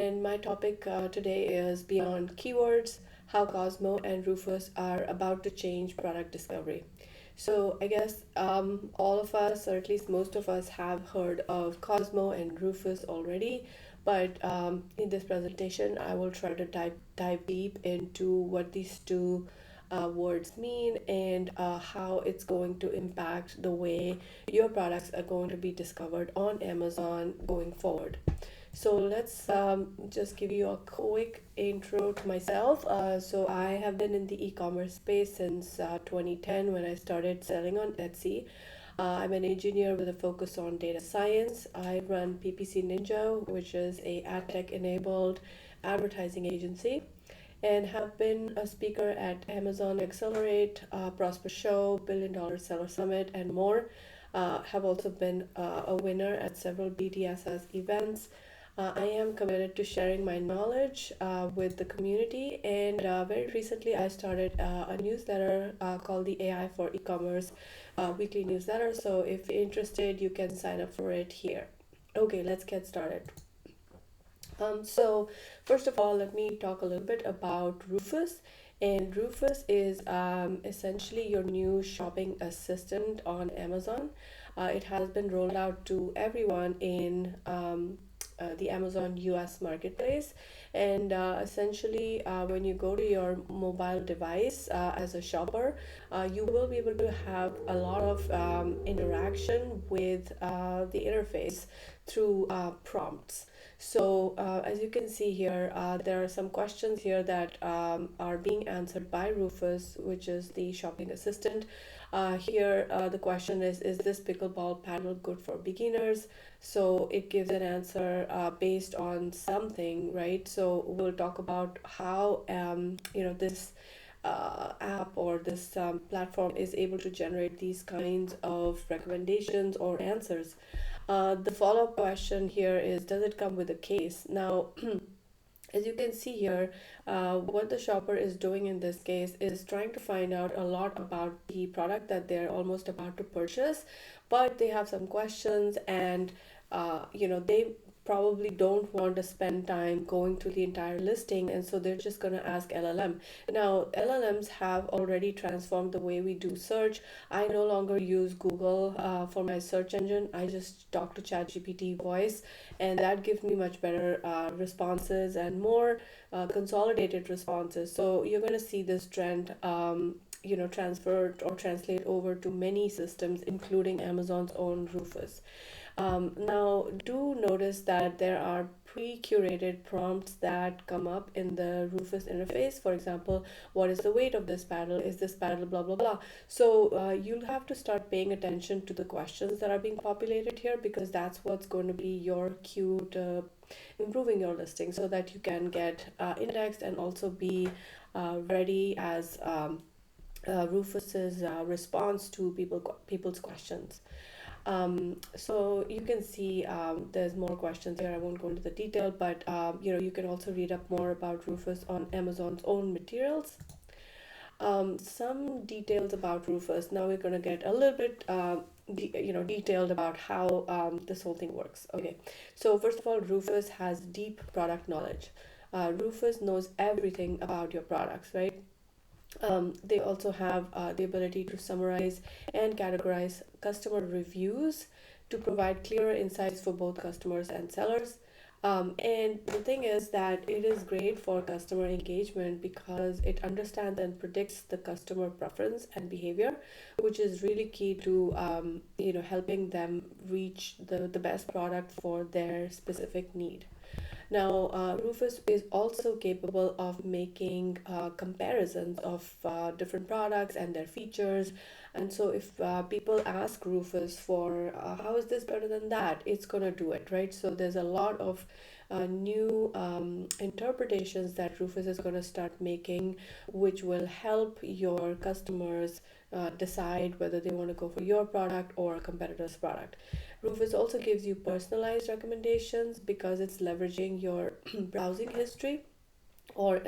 and my topic today is Beyond Keywords, how Cosmo and Rufus are about to change product discovery. So, I guess all of us, or at least most of us, have heard of Cosmo and Rufus already, but in this presentation, I will try to dive deep into what these two words mean and how it's going to impact the way your products are going to be discovered on Amazon going forward. So let's just give you a quick intro to myself. So I have been in the e-commerce space since 2010 when I started selling on Etsy. I'm an engineer with a focus on data science. I run PPC Ninja, which is a ad tech enabled advertising agency, and have been a speaker at Amazon Accelerate, Prosper Show, Billion Dollar Seller Summit, and more. Have also been a winner at several BDSS events. I am committed to sharing my knowledge with the community, and very recently I started a newsletter called the AI for E-commerce weekly newsletter. So if you're interested, you can sign up for it here. Okay, let's get started. So first of all, let me talk a little bit about Rufus. And Rufus is essentially your new shopping assistant on Amazon. It has been rolled out to everyone in the Amazon US marketplace. And essentially, when you go to your mobile device as a shopper, you will be able to have a lot of interaction with the interface through prompts. So, as you can see here, there are some questions here that are being answered by Rufus, which is the shopping assistant. Here, the question is this pickleball paddle good for beginners? So it gives an answer based on something, right? So we'll talk about how, this app or this platform is able to generate these kinds of recommendations or answers. The follow-up question here is, does it come with a case? Now, as you can see here, what the shopper is doing in this case is trying to find out a lot about the product that they're almost about to purchase, but they have some questions, and they probably don't want to spend time going through the entire listing, and so they're just going to ask LLM. Now, LLMs have already transformed the way we do search. I no longer use Google for my search engine. I just talk to ChatGPT voice, and that gives me much better responses and more consolidated responses. So you're going to see this trend transferred or translate over to many systems, including Amazon's own Rufus. Now, do notice that there are pre-curated prompts that come up in the Rufus interface. For example, what is the weight of this paddle? Is this paddle blah blah blah? So you'll have to start paying attention to the questions that are being populated here, because that's what's going to be your cue to improving your listing so that you can get indexed and also be ready as Rufus's response to people's questions. So you can see there's more questions here. I won't go into the detail, but you can also read up more about Rufus on Amazon's own materials. Some details about Rufus. Now we're going to get a little bit detailed about how this whole thing works. Okay, so first of all, Rufus has deep product knowledge. Rufus knows everything about your products, right? They also have the ability to summarize and categorize customer reviews to provide clearer insights for both customers and sellers. And the thing is that it is great for customer engagement because it understands and predicts the customer preference and behavior, which is really key to helping them reach the best product for their specific need. Now, Rufus is also capable of making comparisons of different products and their features. And so, if people ask Rufus for how is this better than that, it's going to do it, right? So, there's a lot of new interpretations that Rufus is going to start making, which will help your customers decide whether they want to go for your product or a competitor's product. Rufus also gives you personalized recommendations because it's leveraging your browsing history. or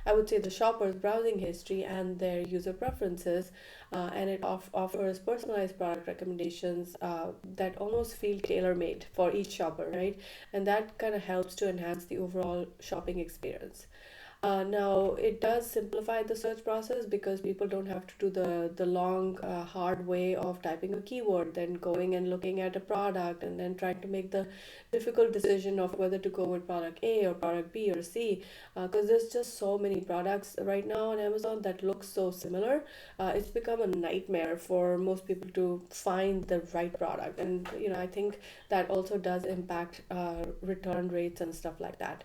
I would say the shopper's browsing history and their user preferences, and it offers personalized product recommendations that almost feel tailor made for each shopper, right? And that kind of helps to enhance the overall shopping experience. Now, it does simplify the search process because people don't have to do the long, hard way of typing a keyword, then going and looking at a product, and then trying to make the difficult decision of whether to go with product A or product B or C. Because there's just so many products right now on Amazon that look so similar. It's become a nightmare for most people to find the right product. And, I think that also does impact return rates and stuff like that.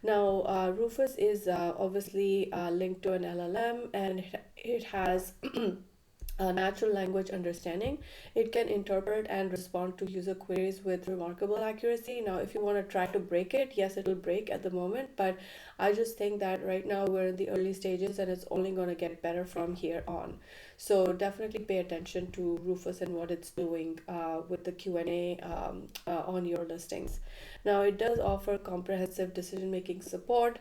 Now, Rufus is obviously linked to an LLM, and it has natural language understanding. It can interpret and respond to user queries with remarkable accuracy. Now, if you want to try to break it, yes, it'll break at the moment, but I just think that right now we're in the early stages and it's only going to get better from here on. So definitely pay attention to Rufus and what it's doing with the Q&A on your listings. Now, it does offer comprehensive decision making support,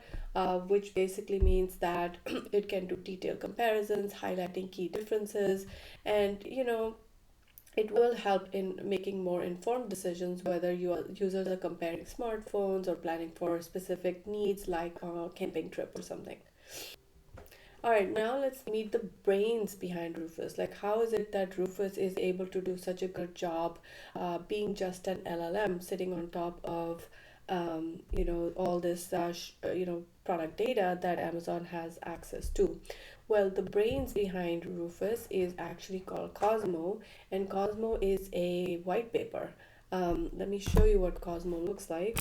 which basically means that it can do detailed comparisons, highlighting key differences, and it will help in making more informed decisions whether your users are comparing smartphones or planning for specific needs like a camping trip or something. All right, now let's meet the brains behind Rufus. Like, how is it that Rufus is able to do such a good job being just an LLM sitting on top of, all this, product data that Amazon has access to? Well, the brains behind Rufus is actually called Cosmo, and Cosmo is a white paper. Let me show you what Cosmo looks like.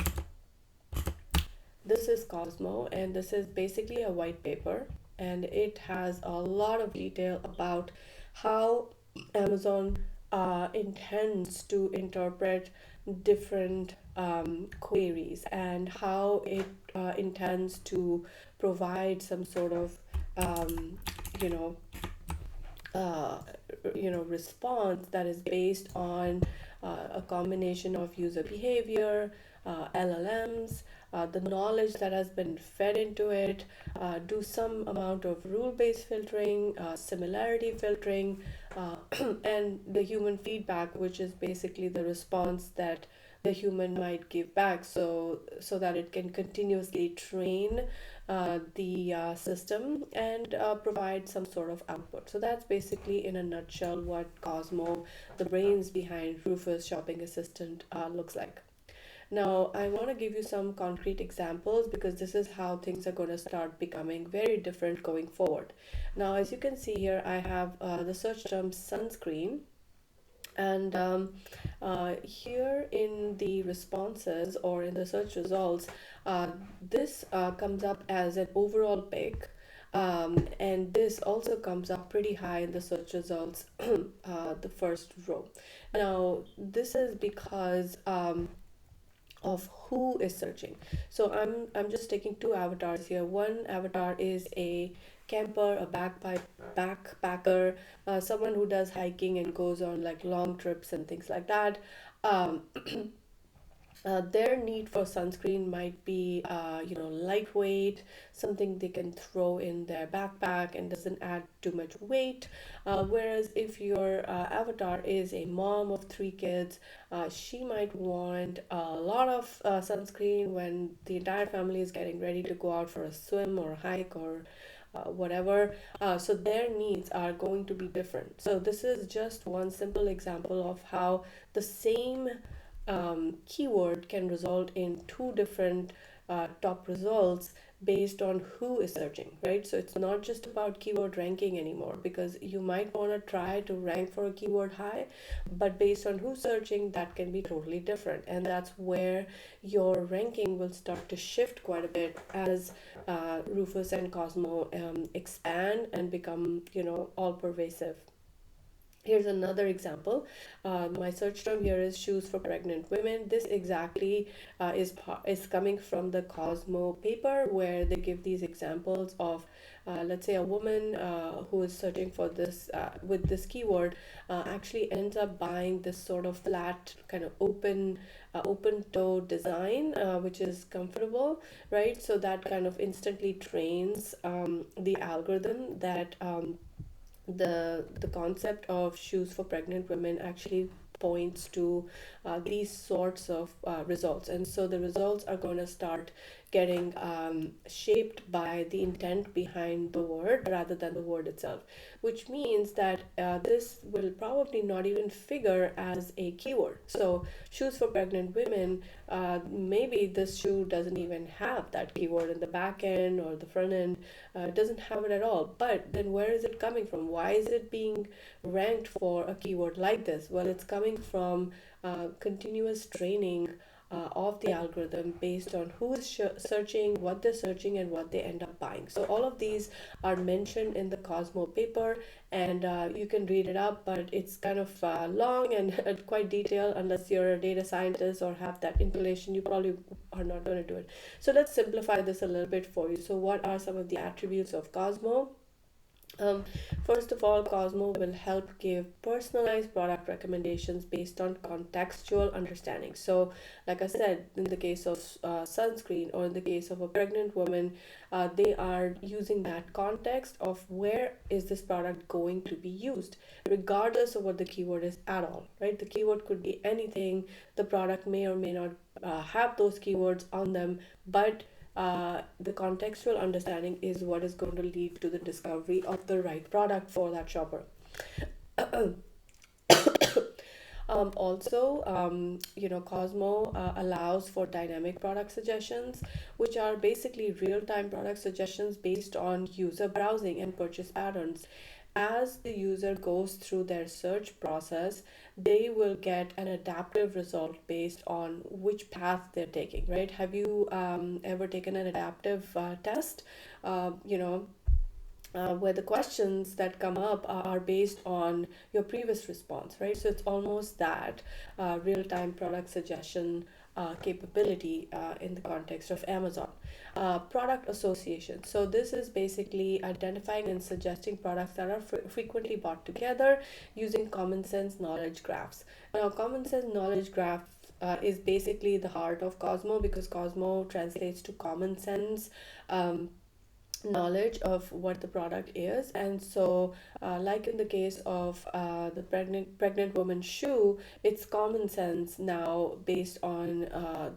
This is Cosmo, and this is basically a white paper, and it has a lot of detail about how Amazon intends to interpret different queries and how it intends to provide some sort of um, you know uh, response that is based on a combination of user behavior, LLMs, the knowledge that has been fed into it, do some amount of rule-based filtering, similarity filtering, uh, and the human feedback, which is basically the response that the human might give back, so that it can continuously train the system and provide some sort of output. So that's basically, in a nutshell, what Cosmo, the brains behind Rufus Shopping Assistant, looks like. Now, I want to give you some concrete examples because this is how things are going to start becoming very different going forward. Now, as you can see here, I have the search term sunscreen, and here in the responses or in the search results, this comes up as an overall pick. And this also comes up pretty high in the search results, the first row. Now, this is because of who is searching. So I'm just taking two avatars here. One avatar is a camper, a backpacker, someone who does hiking and goes on like long trips and things like that. Um, their need for sunscreen might be, lightweight, something they can throw in their backpack and doesn't add too much weight. Whereas if your avatar is a mom of three kids, she might want a lot of sunscreen when the entire family is getting ready to go out for a swim or a hike or whatever. So their needs are going to be different. So this is just one simple example of how the same keyword can result in two different top results based on who is searching, right? So it's not just about keyword ranking anymore, because you might want to try to rank for a keyword high, but based on who's searching, that can be totally different. And that's where your ranking will start to shift quite a bit as Rufus and Cosmo expand and become, all pervasive. Here's another example. My search term here is shoes for pregnant women. This exactly is coming from the Cosmo paper, where they give these examples of, let's say, a woman who is searching for this with this keyword actually ends up buying this sort of flat, kind of open toe design, which is comfortable, right? So that kind of instantly trains the algorithm that. The concept of shoes for pregnant women actually points to these sorts of results, and so the results are going to start getting shaped by the intent behind the word rather than the word itself, which means that this will probably not even figure as a keyword. So shoes for pregnant women, maybe this shoe doesn't even have that keyword in the back end or the front end. It doesn't have it at all. But then where is it coming from? Why is it being ranked for a keyword like this? Well, it's coming from continuous training of the algorithm based on who's searching, what they're searching, and what they end up buying. So all of these are mentioned in the Cosmo paper, and you can read it up, but it's kind of long and quite detailed. Unless you're a data scientist or have that inclination, you probably are not going to do it. So let's simplify this a little bit for you. So what are some of the attributes of Cosmo? Um, First of all, Cosmo will help give personalized product recommendations based on contextual understanding. So, like I said, in the case of sunscreen or in the case of a pregnant woman, they are using that context of where is this product going to be used, regardless of what the keyword is at all, right? The keyword could be anything. The product may or may not have those keywords on them, but the contextual understanding is what is going to lead to the discovery of the right product for that shopper. Cosmo allows for dynamic product suggestions, which are basically real time product suggestions based on user browsing and purchase patterns. As the user goes through their search process, they will get an adaptive result based on which path they're taking, right? Have you ever taken an adaptive test? You know, where the questions that come up are based on your previous response, right? So it's almost that real time product suggestion capability in the context of Amazon. Product association. So this is basically identifying and suggesting products that are frequently bought together using common sense knowledge graphs. Now, common sense knowledge graph is basically the heart of Cosmo, because Cosmo translates to common sense knowledge of what the product is. And so like in the case of the pregnant woman shoe, it's common sense now based on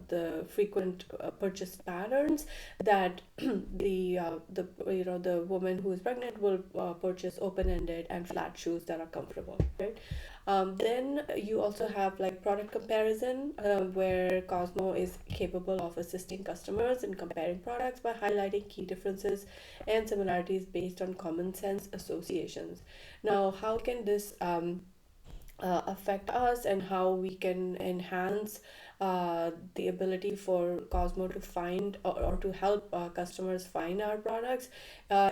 the frequent purchase patterns that the woman who is pregnant will purchase open-ended and flat shoes that are comfortable, right? Then you also have like product comparison, where Cosmo is capable of assisting customers in comparing products by highlighting key differences and similarities based on common sense associations. Now, how can this affect us, and how we can enhance the ability for Cosmo to find, or to help customers find our products,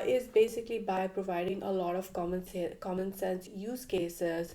is basically by providing a lot of common sense use cases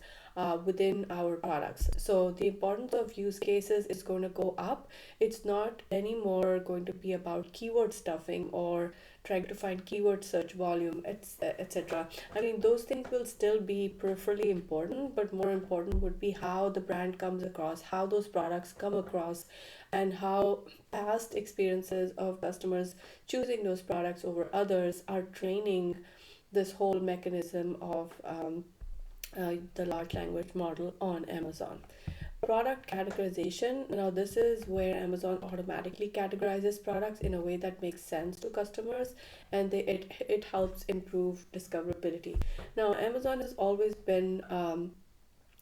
within our products. So the importance of use cases is going to go up. It's not anymore going to be about keyword stuffing or trying to find keyword search volume, etc. I mean, those things will still be peripherally important, but more important would be how the brand comes across, how those products come across, and how past experiences of customers choosing those products over others are training this whole mechanism of the large language model on Amazon. Product categorization. Now, this is where Amazon automatically categorizes products in a way that makes sense to customers, and it helps improve discoverability. Now, Amazon has always been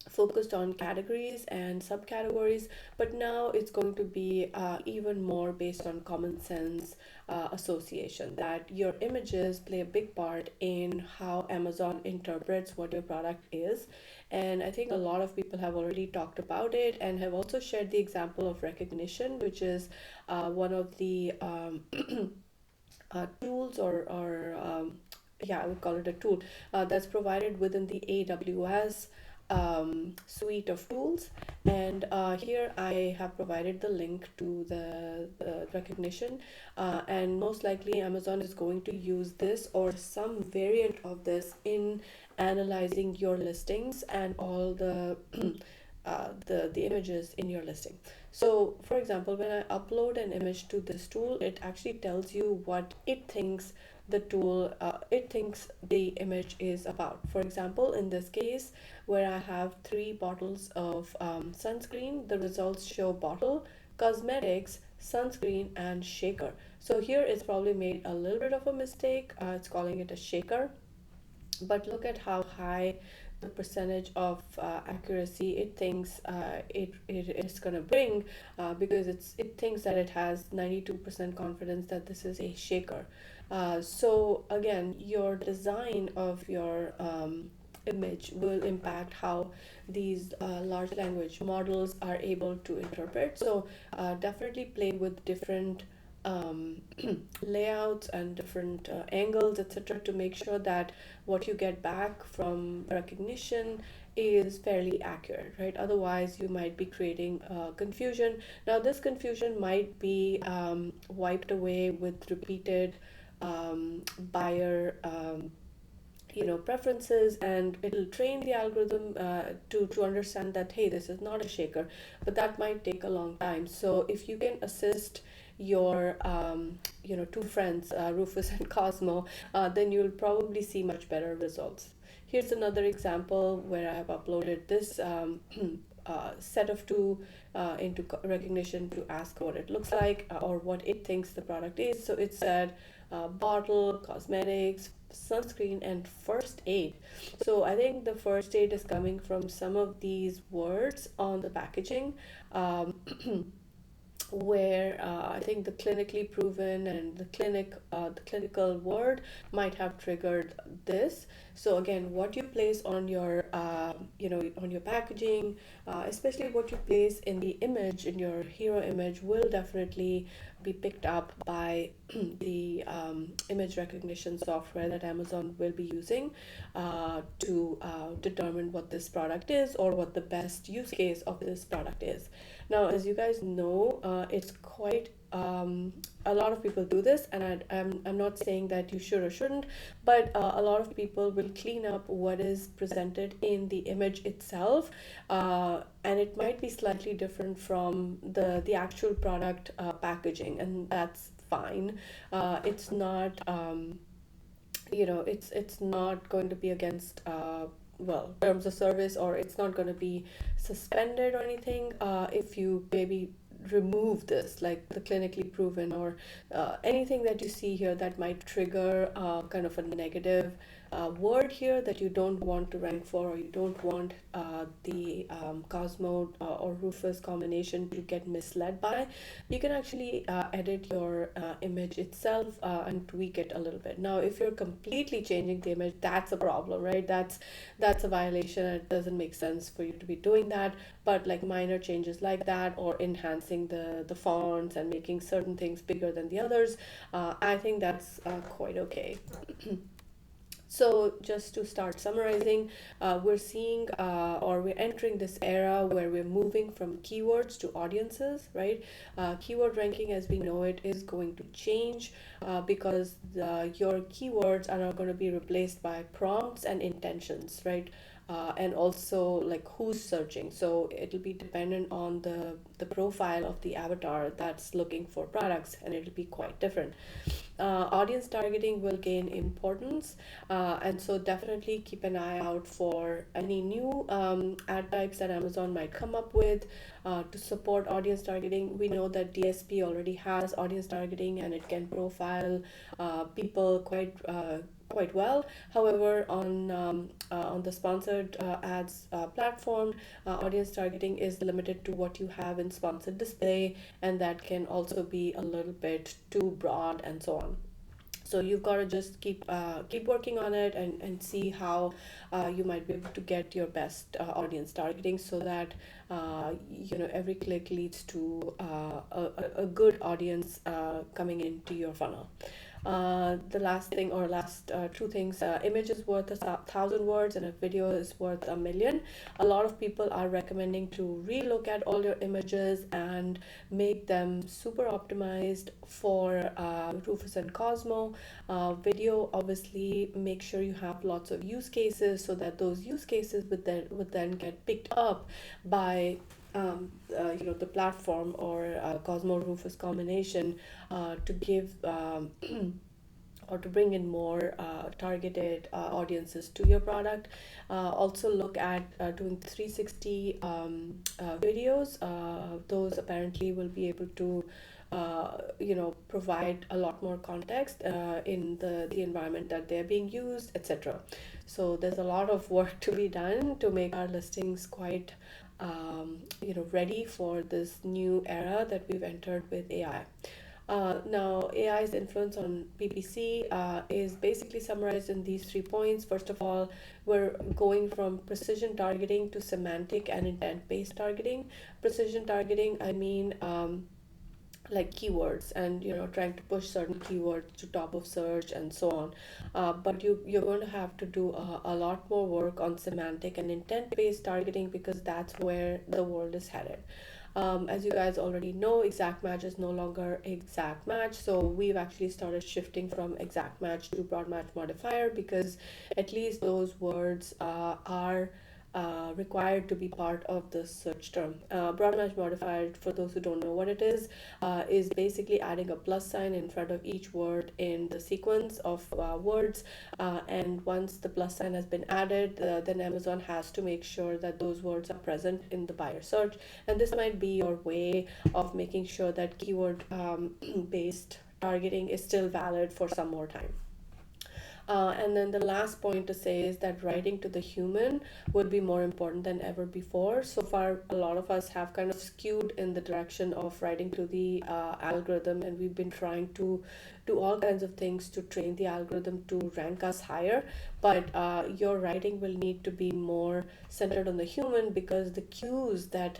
focused on categories and subcategories, but now it's going to be even more based on common sense association, that your images play a big part in how Amazon interprets what your product is. And I think a lot of people have already talked about it and have also shared the example of recognition, which is one of the tools, or yeah, I would call it a tool that's provided within the AWS suite of tools. And here I have provided the link to the recognition, and most likely Amazon is going to use this or some variant of this in analyzing your listings and all the the images in your listing. So for example, when I upload an image to this tool, it actually tells you what it thinks it thinks the image is about. For example, in this case where I have 3 bottles of sunscreen, the results show bottle, cosmetics, sunscreen, and shaker. So here it's probably made a little bit of a mistake. It's calling it a shaker, but look at how high the percentage of accuracy it thinks it is going to bring, because it thinks that it has 92% confidence that this is a shaker. So again, your design of your image will impact how these large language models are able to interpret. So definitely play with different um, layouts and different angles, etc., to make sure that what you get back from recognition is fairly accurate, right? Otherwise, you might be creating confusion. Now, this confusion might be wiped away with repeated buyer preferences, and it'll train the algorithm to understand that, hey, this is not a shaker, but that might take a long time. So if you can assist your 2 friends, Rufus and Cosmo, then you'll probably see much better results. Here's another example where I have uploaded this set of two into recognition to ask what it looks like, or what it thinks the product is. So it said bottle, cosmetics, sunscreen, and first aid. So I think the first aid is coming from some of these words on the packaging. Um, where I think the clinically proven and the clinical word might have triggered this. So again, what you place on your on your packaging, especially what you place in the image, in your hero image, will definitely be picked up by the image recognition software that Amazon will be using to determine what this product is or what the best use case of this product is. Now, as you guys know, it's quite a lot of people do this, and I'm not saying that you should or shouldn't, but a lot of people will clean up what is presented in the image itself, and it might be slightly different from the actual product packaging, and that's fine. It's not it's not going to be against terms of service, or it's not going to be suspended or anything if you maybe remove this, like the clinically proven, or anything that you see here that might trigger kind of a negative word here that you don't want to rank for, or you don't want the Cosmo or Rufus combination to get misled by. You can actually edit your image itself and tweak it a little bit. Now, if you're completely changing the image, that's a problem, right? That's a violation, and it doesn't make sense for you to be doing that. But like minor changes like that, or enhancing the fonts and making certain things bigger than the others, I think that's quite okay. So just to start summarizing, we're seeing or we're entering this era where we're moving from keywords to audiences, right? Keyword ranking as we know it is going to change because your keywords are now going to be replaced by prompts and intentions, right? And also like who's searching. So it'll be dependent on the profile of the avatar that's looking for products, and it'll be quite different. Audience targeting will gain importance, and so definitely keep an eye out for any new ad types that Amazon might come up with to support audience targeting. We know that DSP already has audience targeting, and it can profile people quite well. However, on the sponsored ads platform, audience targeting is limited to what you have in sponsored display, and that can also be a little bit too broad and so on. So you've got to just keep working on it, and see how you might be able to get your best audience targeting, so that every click leads to a good audience coming into your funnel. The last thing or last two things, image is worth 1,000 words and a video is worth 1,000,000. A lot of people are recommending to relook at all your images and make them super optimized for Rufus and Cosmo. Video, obviously, make sure you have lots of use cases so that those use cases would then get picked up by the platform or Cosmo Rufus combination to give or to bring in more targeted audiences to your product. Also look at doing 360 videos. Those apparently will be able to provide a lot more context in the environment that they're being used, etc. So there's a lot of work to be done to make our listings quite ready for this new era that we've entered with AI. Now, AI's influence on PPC is basically summarized in these 3 points. First of all, we're going from precision targeting to semantic and intent-based targeting. Precision targeting, I mean, like keywords and trying to push certain keywords to top of search and so on, but you're going to have to do a lot more work on semantic and intent based targeting because that's where the world is headed. As you guys already know, exact match is no longer exact match, so we've actually started shifting from exact match to broad match modifier because at least those words are required to be part of the search term. Broad match modifier, for those who don't know what it is basically adding a plus sign in front of each word in the sequence of words. And once the plus sign has been added, then Amazon has to make sure that those words are present in the buyer search. And this might be your way of making sure that keyword based targeting is still valid for some more time. And then the last point to say is that writing to the human would be more important than ever before. So far, a lot of us have kind of skewed in the direction of writing to the algorithm, and we've been trying to do all kinds of things to train the algorithm to rank us higher. But your writing will need to be more centered on the human because the cues that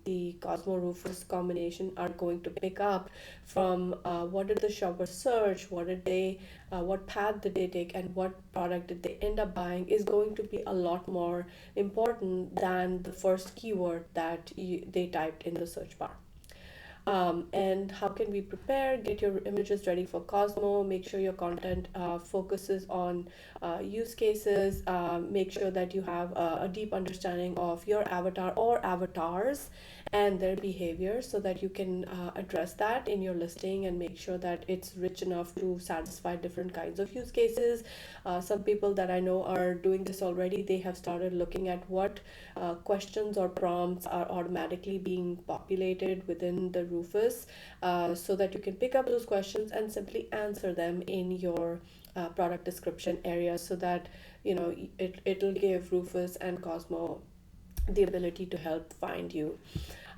the Cosmo Rufus combination are going to pick up from what did the shopper search, what path did they take, and what product did they end up buying is going to be a lot more important than the first keyword that they typed in the search bar. And how can we prepare? Get your images ready for Cosmo. Make sure your content focuses on use cases. Make sure that you have a deep understanding of your avatar or avatars and their behavior so that you can address that in your listing and make sure that it's rich enough to satisfy different kinds of use cases. Some people that I know are doing this already. They have started looking at what questions or prompts are automatically being populated within the Rufus so that you can pick up those questions and simply answer them in your product description area so that it'll give Rufus and Cosmo the ability to help find you.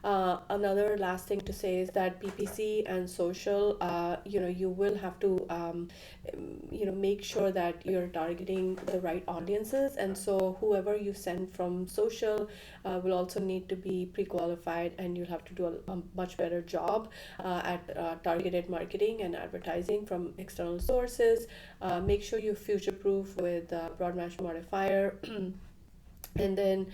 Another last thing to say is that PPC and social, you will have to, make sure that you're targeting the right audiences. And so whoever you send from social will also need to be pre-qualified, and you'll have to do a much better job at targeted marketing and advertising from external sources. Make sure you future-proof with Broad Match Modifier. And then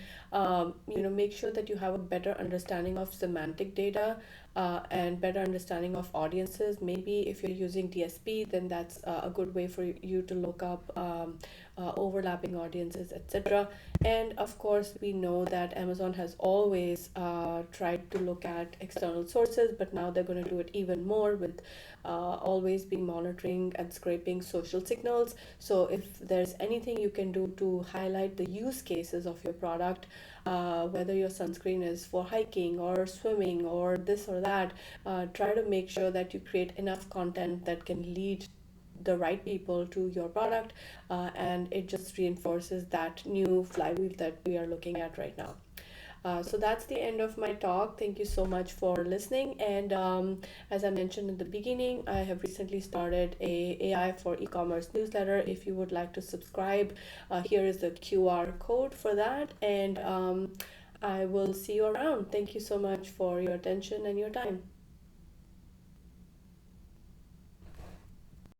make sure that you have a better understanding of semantic data and better understanding of audiences. Maybe if you're using DSP, then that's a good way for you to look up overlapping audiences, etc. And of course, we know that Amazon has always tried to look at external sources, but now they're going to do it even more with always be monitoring and scraping social signals. So if there's anything you can do to highlight the use cases of your product, whether your sunscreen is for hiking or swimming or this or that, try to make sure that you create enough content that can lead the right people to your product, and it just reinforces that new flywheel that we are looking at right now. So that's the end of my talk. Thank you so much for listening. And as I mentioned in the beginning, I have recently started a AI for e-commerce newsletter. If you would like to subscribe, here is the QR code for that. And I will see you around. Thank you so much for your attention and your time.